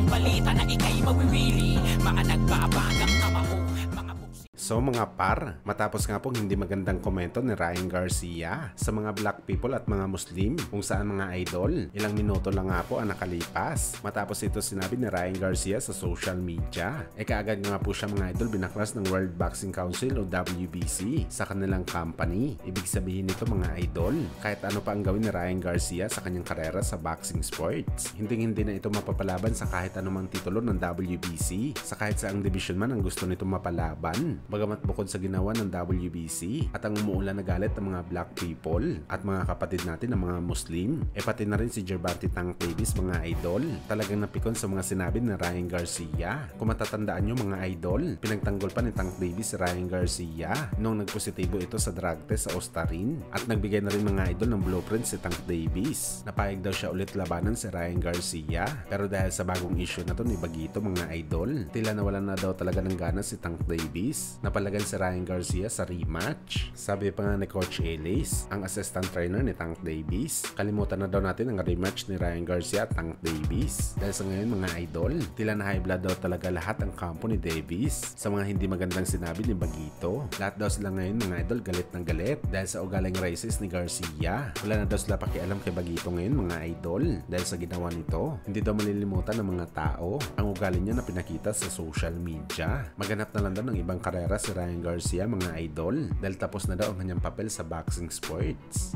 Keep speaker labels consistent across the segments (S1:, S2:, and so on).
S1: balita na ikay mawiwili. Mga nagbabagang kamao, mga buksi.
S2: So mga par, matapos nga pong hindi magandang komento ni Ryan Garcia sa mga black people at mga Muslim kung saan mga idol, ilang minuto lang nga po ang nakalipas. Matapos ito sinabi ni Ryan Garcia sa social media, kaagad nga po siya mga idol binaklas ng World Boxing Council o WBC sa kanilang company. Ibig sabihin nito mga idol, kahit ano pa ang gawin ni Ryan Garcia sa kanyang karera sa boxing sports, hindi na ito mapapalaban sa kahit anumang titulo ng WBC, sa kahit saang division man ang gusto nito mapalaban. Bagamat bukod sa ginawa ng WBC at ang umuulan na galit ng mga black people at mga kapatid natin ng mga Muslim, pati na rin si Gervonta Tank Davis mga idol, talagang napikon sa mga sinabi ni Ryan Garcia. Kung matatandaan nyo mga idol, pinagtanggol pa ni Tank Davis si Ryan Garcia nung nagpositibo ito sa drug test sa Ostarin, at nagbigay na rin mga idol ng blueprint si Tank Davis. Napayag daw siya ulit labanan si Ryan Garcia, pero dahil sa bagong issue na to ni Bagito mga idol, tila nawalan na daw talaga ng gana si Tank Davis. Napalagan si Ryan Garcia sa rematch. Sabi pa nga ni Coach Ellis, ang assistant trainer ni Tank Davis, kalimutan na daw natin ang rematch ni Ryan Garcia at Tank Davis. Dahil sa ngayon mga idol, tila na high blood daw talaga lahat ang kampo ni Davis sa mga hindi magandang sinabi ni Bagito. Lahat daw sila ngayon mga idol galit ng galit dahil sa ugaling racist ni Garcia. Wala na daw sila pakialam kay Bagito ngayon mga idol dahil sa ginawa nito. Hindi daw malilimutan ng mga tao ang ugali niya na pinakita sa social media. Maganap na lang daw ng ibang karera si Ryan Garcia mga idol dahil tapos na daw ang kanyang papel sa boxing sports.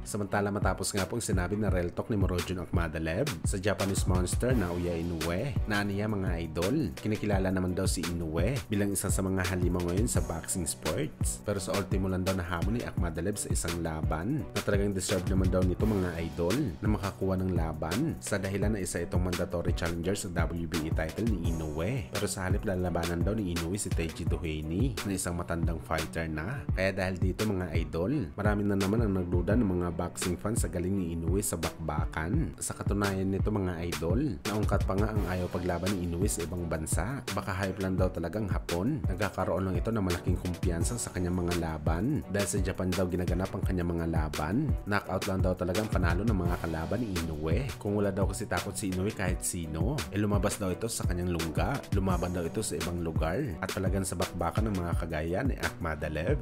S2: Samantala matapos nga pong sinabi na real talk ni Murodjon Akhmadaliev sa Japanese monster Naoya Inoue na niya mga idol, kinikilala naman daw si Inoue bilang isa sa mga halimaw ngayon sa boxing sports. Pero sa ultimo lang daw na hamon ni Akhmadaliev sa isang laban na talagang deserve naman daw nito mga idol na makakuha ng laban sa dahilan na isa itong mandatory challenger sa WBA title ni Inoue. Pero sa halip lalabanan daw ni Inoue si Taiji Doheny na isang matandang fighter na. Kaya dahil dito mga idol, marami na naman ang nagduda ng mga boxing fans sa galing ni Inoue sa bakbakan. Sa katunayan nito mga idol, naungkat pa nga ang ayaw paglaban ni Inoue sa ibang bansa. Baka hype lang daw talagang Hapon. Nagkakaroon lang ito ng malaking kumpiyansa sa kanyang mga laban dahil sa Japan daw ginaganap ang kanyang mga laban. Knockout lang daw talagang panalo ng mga kalaban ni Inoue. Kung wala daw kasi takot si Inoue kahit sino, lumabas daw ito sa kanyang lungga. Lumaban daw ito sa ibang lugar at talagang sa bakbakan ng mga kagaya ni Akhmadaliev.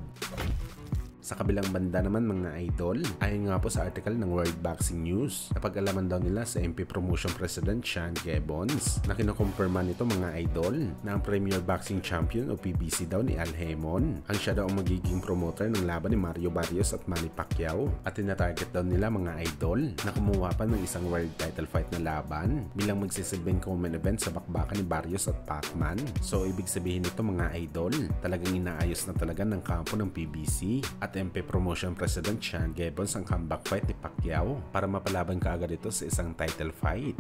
S2: Sa kabilang banda naman mga idol, ayon nga po sa article ng World Boxing News, napag-alaman daw nila sa MP Promotion President Sean Gibbons na kinukumpirma nito mga idol na ang Premier Boxing Champion o PBC daw ni Al Haymon ang siya daw ang magiging promoter ng laban ni Mario Barrios at Manny Pacquiao, at tinatarget daw nila mga idol na kumuha pa ng isang world title fight na laban bilang magsisilbing co-main event sa bakbakan ni Barrios at Pacman. So ibig sabihin nito mga idol, talagang inaayos na talaga ng kampo ng PBC at MP Promotion President Sean Gibbons ang comeback fight ni Pacquiao para mapalaban kaagad ito sa isang title fight.